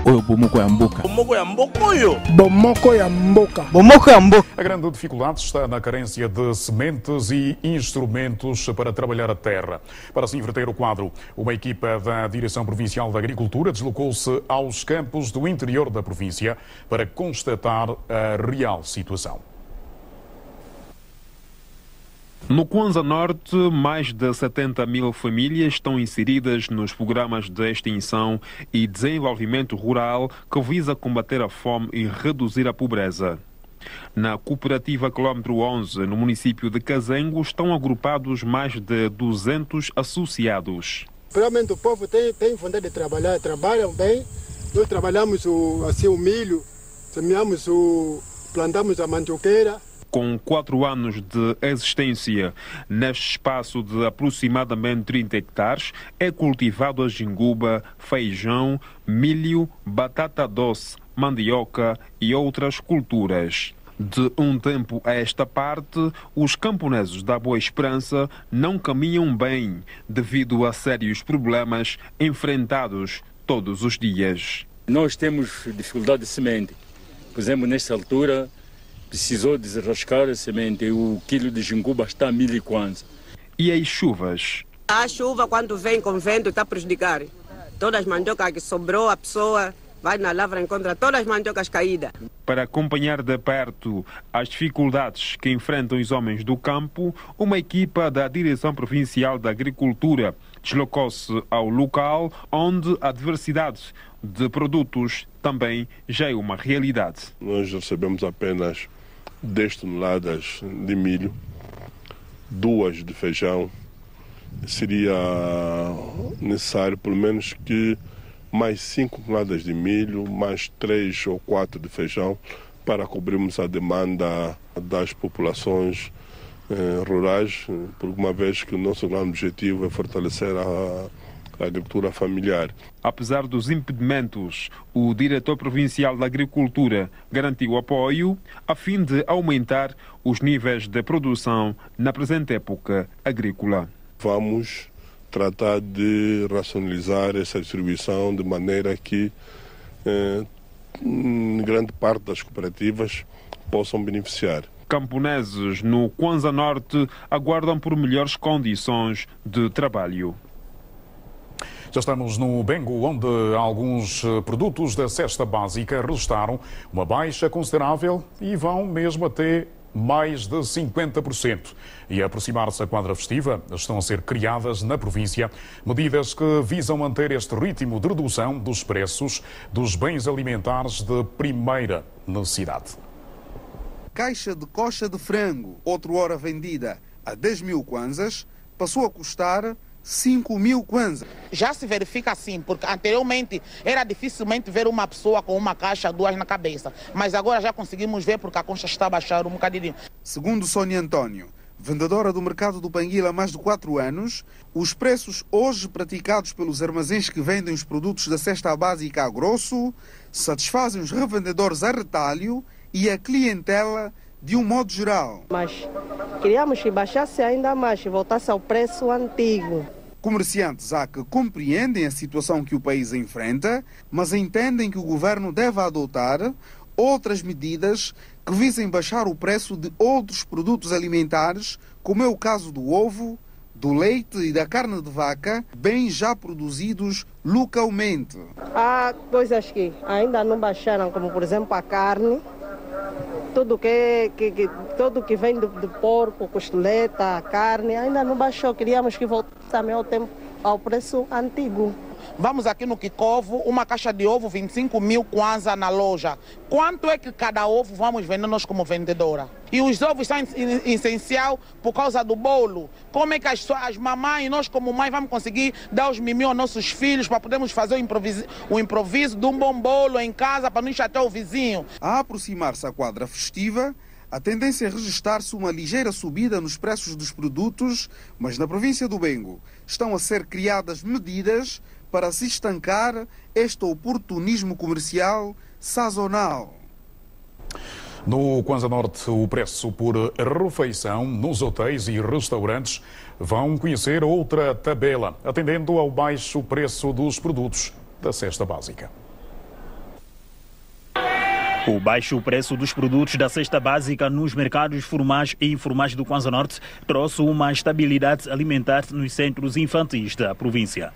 oyo bomoko ya mboka. Bomoko ya mboka oyo. Bomoko ya mboka. Bomoko ya mboka. A grande dificuldade está na carência de sementes e instrumentos para trabalhar a terra. Para se inverter o quadro, uma equipa da Direção Provincial da Agricultura deslocou-se aos campos do interior da província para constatar a real situação. No Kwanza Norte, mais de 70 mil famílias estão inseridas nos programas de extinção e desenvolvimento rural que visa combater a fome e reduzir a pobreza. Na cooperativa Quilômetro 11, no município de Cazengo, estão agrupados mais de 200 associados. Realmente o povo tem vontade de trabalhar, trabalham bem. Nós trabalhamos assim, o milho, semeamos, plantamos a mandioqueira. Com 4 anos de existência, neste espaço de aproximadamente 30 hectares, é cultivado a jinguba, feijão, milho, batata doce, mandioca e outras culturas. De um tempo a esta parte, os camponeses da Boa Esperança não caminham bem devido a sérios problemas enfrentados todos os dias. Nós temos dificuldade de semente. Por exemplo, nesta altura, precisou desrascar a semente. O quilo de jinguba está a 1.000 kwanza. E as chuvas? A chuva, quando vem com vento, está a prejudicar. Todas as mandiocas que sobrou, a pessoa vai na lavra e encontra todas as mandiocas caídas. Para acompanhar de perto as dificuldades que enfrentam os homens do campo, uma equipa da Direção Provincial da Agricultura deslocou-se ao local onde a diversidade de produtos também já é uma realidade. Nós recebemos apenas 10 toneladas de milho, 2 de feijão. Seria necessário pelo menos que mais 5 toneladas de milho, mais 3 ou 4 de feijão para cobrirmos a demanda das populações rurais, por uma vez que o nosso grande objetivo é fortalecer a agricultura familiar. Apesar dos impedimentos, o diretor provincial da Agricultura garantiu apoio a fim de aumentar os níveis de produção na presente época agrícola. Vamos tratar de racionalizar essa distribuição de maneira que grande parte das cooperativas possam beneficiar. Camponeses no Kwanza Norte aguardam por melhores condições de trabalho. Já estamos no Bengo, onde alguns produtos da cesta básica registraram uma baixa considerável e vão mesmo até mais de 50%. E a aproximar-se a quadra festiva, estão a ser criadas na província medidas que visam manter este ritmo de redução dos preços dos bens alimentares de primeira necessidade. Caixa de coxa de frango, outrora vendida a 10 mil kwanzas, passou a custar 5.000 kwanzas. Já se verifica assim, porque anteriormente era dificilmente ver uma pessoa com uma caixa, 2 na cabeça. Mas agora já conseguimos ver porque a concha está a baixar um bocadinho. Segundo Sônia António, vendedora do mercado do Panguila há mais de 4 anos, os preços hoje praticados pelos armazéns que vendem os produtos da cesta básica a grosso satisfazem os revendedores a retalho e a clientela de um modo geral. Mas queríamos que baixasse ainda mais e voltasse ao preço antigo. Comerciantes há que compreendem a situação que o país enfrenta, mas entendem que o governo deve adotar outras medidas que visem baixar o preço de outros produtos alimentares, como é o caso do ovo, do leite e da carne de vaca, bens já produzidos localmente. Há coisas que ainda não baixaram, como por exemplo a carne. Tudo que vem do porco, costeleta, carne, ainda não baixou. Queríamos que voltasse também ao preço antigo. Vamos aqui no Kikovo, uma caixa de ovo, 25.000 kwanza na loja. Quanto é que cada ovo vamos vender nós como vendedora? E os ovos são essencial por causa do bolo. Como é que as mamães, nós como mãe, vamos conseguir dar os mimos aos nossos filhos para podermos fazer o improviso de um bom bolo em casa para não chatear o vizinho? A aproximar-se à quadra festiva, a tendência é registrar-se uma ligeira subida nos preços dos produtos, mas na província do Bengo estão a ser criadas medidas para se estancar este oportunismo comercial sazonal. No Kwanza Norte, o preço por refeição nos hotéis e restaurantes vão conhecer outra tabela, atendendo ao baixo preço dos produtos da cesta básica. O baixo preço dos produtos da cesta básica nos mercados formais e informais do Kwanza Norte trouxe uma estabilidade alimentar nos centros infantis da província.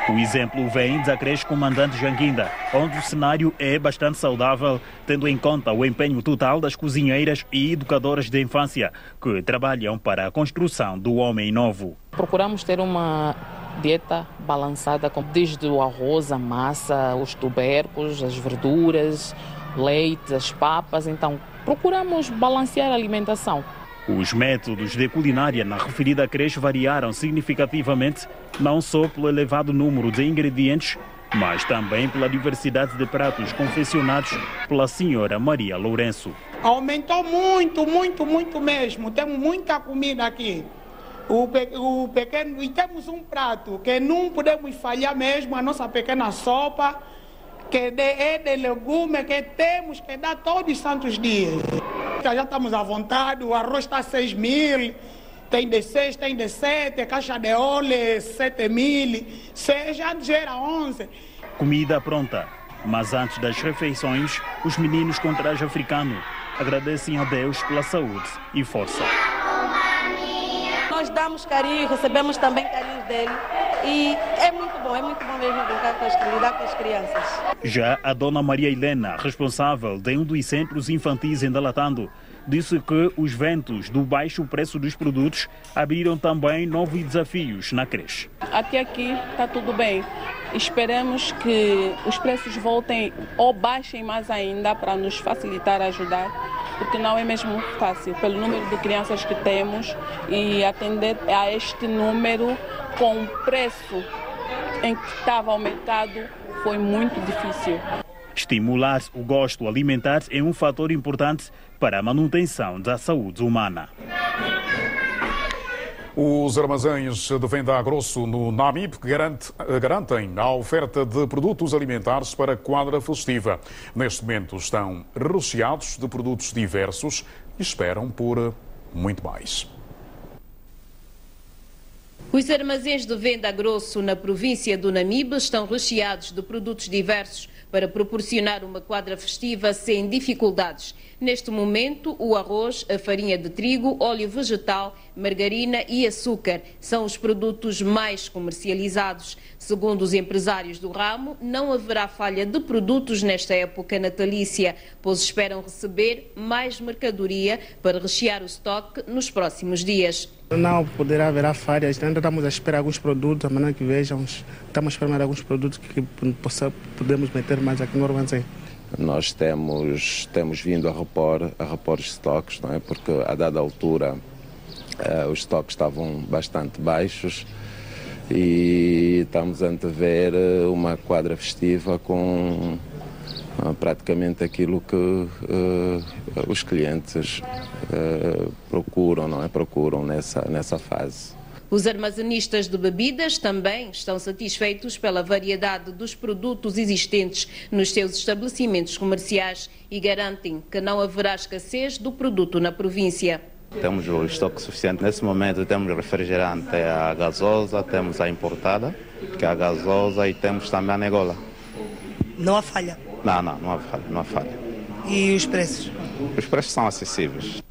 O exemplo vem da creche Comandante Janguinda, onde o cenário é bastante saudável, tendo em conta o empenho total das cozinheiras e educadoras de infância que trabalham para a construção do homem novo. Procuramos ter uma dieta balançada, desde o arroz, a massa, os tubérculos, as verduras, leite, as papas. Então, procuramos balancear a alimentação. Os métodos de culinária na referida creche variaram significativamente, não só pelo elevado número de ingredientes, mas também pela diversidade de pratos confeccionados pela senhora Maria Lourenço. Aumentou muito mesmo. Temos muita comida aqui. O pequeno, e temos um prato que não podemos falhar mesmo, a nossa pequena sopa, que é de legume, que temos que dar todos os santos dias. Já estamos à vontade, o arroz está a 6.000, tem de 6, tem de 7, caixa de óleo 7.000, já gera 11. Comida pronta, mas antes das refeições, os meninos com traje africano agradecem a Deus pela saúde e força. Nós damos carinho e recebemos também carinho dele. E é muito bom mesmo brincar lidar com as crianças. Já a dona Maria Helena, responsável de um dos centros infantis em Dalatando, disse que os ventos do baixo preço dos produtos abriram também novos desafios na creche. Até aqui está tudo bem. Esperamos que os preços voltem ou baixem mais ainda para nos facilitar, ajudar, porque não é mesmo fácil, pelo número de crianças que temos, e atender a este número com o preço em que estava aumentado foi muito difícil. Estimular o gosto alimentar é um fator importante para a manutenção da saúde humana. Os armazéns de venda a grosso no Namib garantem a oferta de produtos alimentares para a quadra festiva. Neste momento estão recheados de produtos diversos e esperam por muito mais. Os armazéns de venda a grosso na província do Namibe estão recheados de produtos diversos para proporcionar uma quadra festiva sem dificuldades. Neste momento, o arroz, a farinha de trigo, óleo vegetal, margarina e açúcar são os produtos mais comercializados. Segundo os empresários do ramo, não haverá falha de produtos nesta época natalícia, pois esperam receber mais mercadoria para rechear o estoque nos próximos dias. Não poderá haver falhas, ainda estamos a esperar alguns produtos, amanhã que vejamos, estamos a esperar alguns produtos que podemos meter mais aqui no armazém. Nós temos vindo a repor os estoques, não é? Porque a dada altura os estoques estavam bastante baixos e estamos a antever uma quadra festiva com praticamente aquilo que os clientes procuram, não é? Procuram nessa fase. Os armazenistas de bebidas também estão satisfeitos pela variedade dos produtos existentes nos seus estabelecimentos comerciais e garantem que não haverá escassez do produto na província. Temos o estoque suficiente. Nesse momento temos refrigerante, a gasosa, temos a importada, que é a gasosa, e temos também a negola. Não há falha? Não há falha. E os preços? Os preços são acessíveis.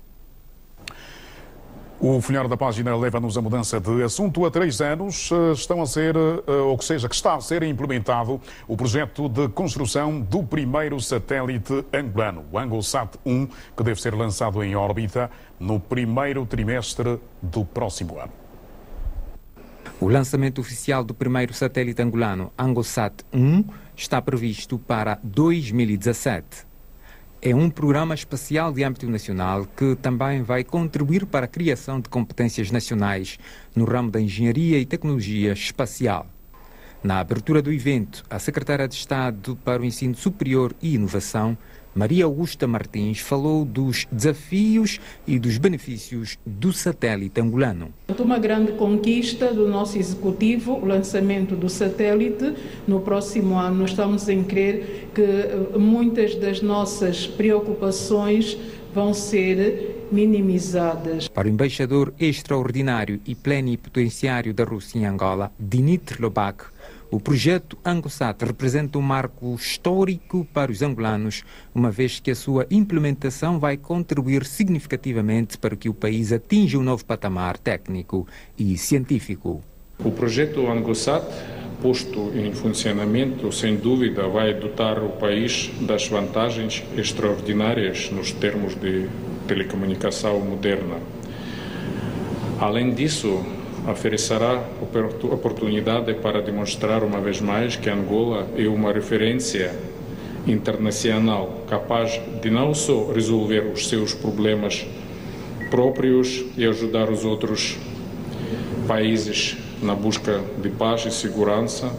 O Folheiro da Página leva-nos a mudança de assunto. Há 3 anos que está a ser implementado o projeto de construção do primeiro satélite angolano, o AngoSat-1, que deve ser lançado em órbita no primeiro trimestre do próximo ano. O lançamento oficial do primeiro satélite angolano, AngoSat-1, está previsto para 2017. É um programa espacial de âmbito nacional que também vai contribuir para a criação de competências nacionais no ramo da engenharia e tecnologia espacial. Na abertura do evento, a secretária de Estado para o Ensino Superior e Inovação, Maria Augusta Martins, falou dos desafios e dos benefícios do satélite angolano. Uma grande conquista do nosso executivo, o lançamento do satélite. No próximo ano, nós estamos em crer que muitas das nossas preocupações vão ser minimizadas. Para o embaixador extraordinário e plenipotenciário da Rússia em Angola, Dimitri Lobak, O projeto ANGOSAT representa um marco histórico para os angolanos, uma vez que a sua implementação vai contribuir significativamente para que o país atinja um novo patamar técnico e científico. O projeto ANGOSAT, posto em funcionamento, sem dúvida vai dotar o país das vantagens extraordinárias nos termos de telecomunicação moderna. Além disso, oferecerá oportunidade para demonstrar uma vez mais que Angola é uma referência internacional capaz de não só resolver os seus problemas próprios e ajudar os outros países na busca de paz e segurança,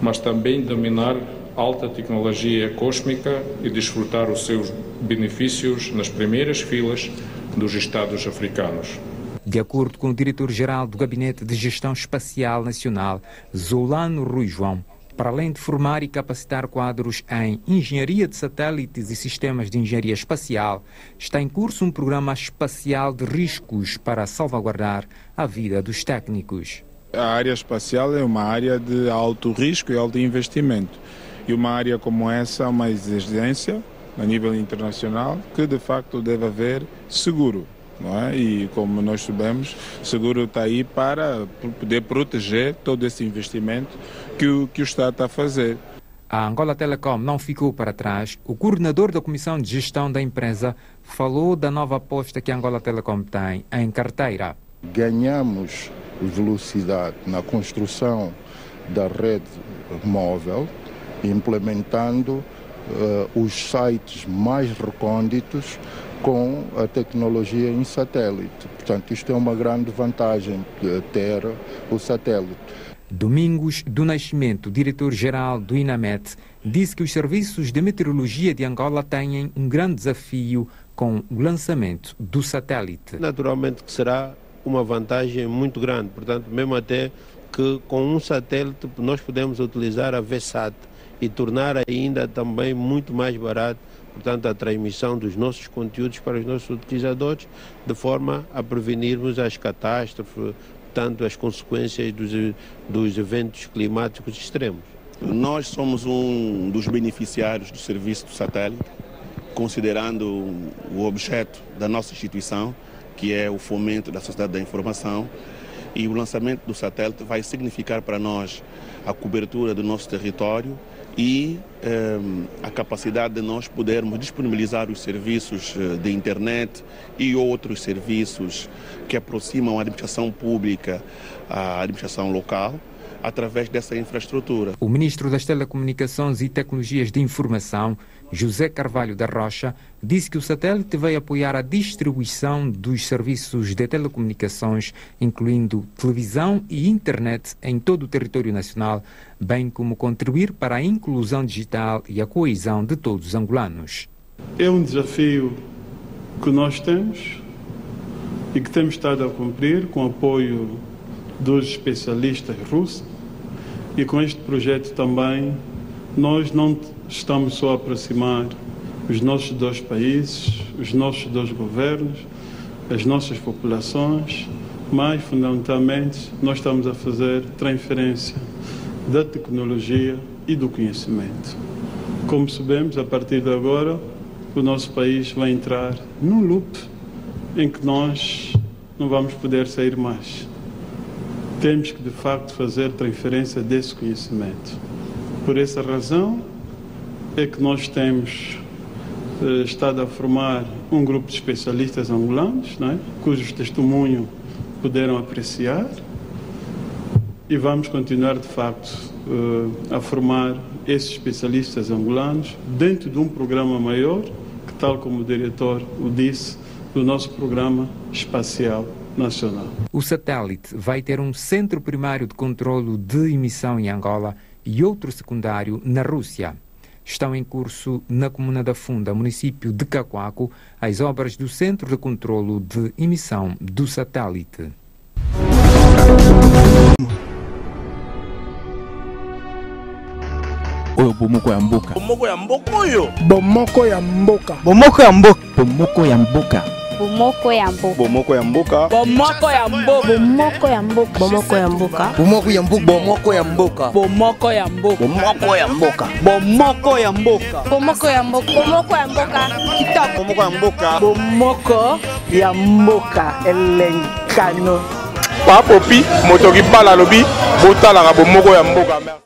mas também dominar alta tecnologia cósmica e desfrutar os seus benefícios nas primeiras filas dos Estados africanos. De acordo com o diretor-geral do Gabinete de Gestão Espacial Nacional, Zolano Rui João, para além de formar e capacitar quadros em engenharia de satélites e sistemas de engenharia espacial, está em curso um programa espacial de riscos para salvaguardar a vida dos técnicos. A área espacial é uma área de alto risco e alto investimento. E uma área como essa é uma exigência a nível internacional que de facto deve haver seguro. Não é? E como nós sabemos, o seguro está aí para poder proteger todo esse investimento que o Estado está a fazer. A Angola Telecom não ficou para trás. O coordenador da Comissão de Gestão da empresa falou da nova aposta que a Angola Telecom tem em carteira. Ganhamos velocidade na construção da rede móvel, implementando os sites mais recônditos com a tecnologia em satélite. Portanto, isto é uma grande vantagem de ter o satélite. Domingos do Nascimento, diretor-geral do INAMET, disse que os serviços de meteorologia de Angola têm um grande desafio com o lançamento do satélite. Naturalmente que será uma vantagem muito grande, portanto, mesmo até que com um satélite nós podemos utilizar a VSAT e tornar ainda também muito mais barato, portanto, a transmissão dos nossos conteúdos para os nossos utilizadores, de forma a prevenirmos as catástrofes, tanto as consequências dos eventos climáticos extremos. Nós somos um dos beneficiários do serviço do satélite, considerando o objeto da nossa instituição, que é o fomento da sociedade da informação, e o lançamento do satélite vai significar para nós a cobertura do nosso território e a capacidade de nós podermos disponibilizar os serviços de internet e outros serviços que aproximam a administração pública à administração local através dessa infraestrutura. O ministro das Telecomunicações e Tecnologias de Informação, José Carvalho da Rocha, disse que o satélite vai apoiar a distribuição dos serviços de telecomunicações, incluindo televisão e internet em todo o território nacional, bem como contribuir para a inclusão digital e a coesão de todos os angolanos. É um desafio que nós temos e que temos estado a cumprir com o apoio dos especialistas russos, e com este projeto também nós não estamos só a aproximar os nossos dois países, os nossos dois governos, as nossas populações, mas fundamentalmente nós estamos a fazer transferência da tecnologia e do conhecimento. Como sabemos, a partir de agora o nosso país vai entrar num loop em que nós não vamos poder sair mais. Temos que, de facto, fazer transferência desse conhecimento. Por essa razão é que nós temos estado a formar um grupo de especialistas angolanos, não é? Cujos testemunhos puderam apreciar, e vamos continuar, de facto, a formar esses especialistas angolanos dentro de um programa maior, que, tal como o diretor o disse, do nosso programa espacial nacional. O satélite vai ter um centro primário de controlo de emissão em Angola e outro secundário na Rússia. Estão em curso na comuna da Funda, município de Cacoaco, as obras do centro de controlo de emissão do satélite. Bomoko ya mboka. Bomoko ya mboka oyo. Bomoko ya mboka. Bomoko ya mboka. Bomoko ya mboka. Bomoko ya mboka. Bomoko ya mboka. Bomoko ya mboka. Bomoko ya mboka. Bomoko ya mboka. Bomoko ya mboka. Bomoko ya mboka. Bomoko ya mboka. Bomoko ya mboka. Bomoko ya mboka. Bomoko ya mboka. Bomoko ya mboka. Kitoko. Bomoko ya mboka. Bomoko ya mboka. Elenkano. Papopi, motoki pala lobi, botala ka bomoko ya mboka.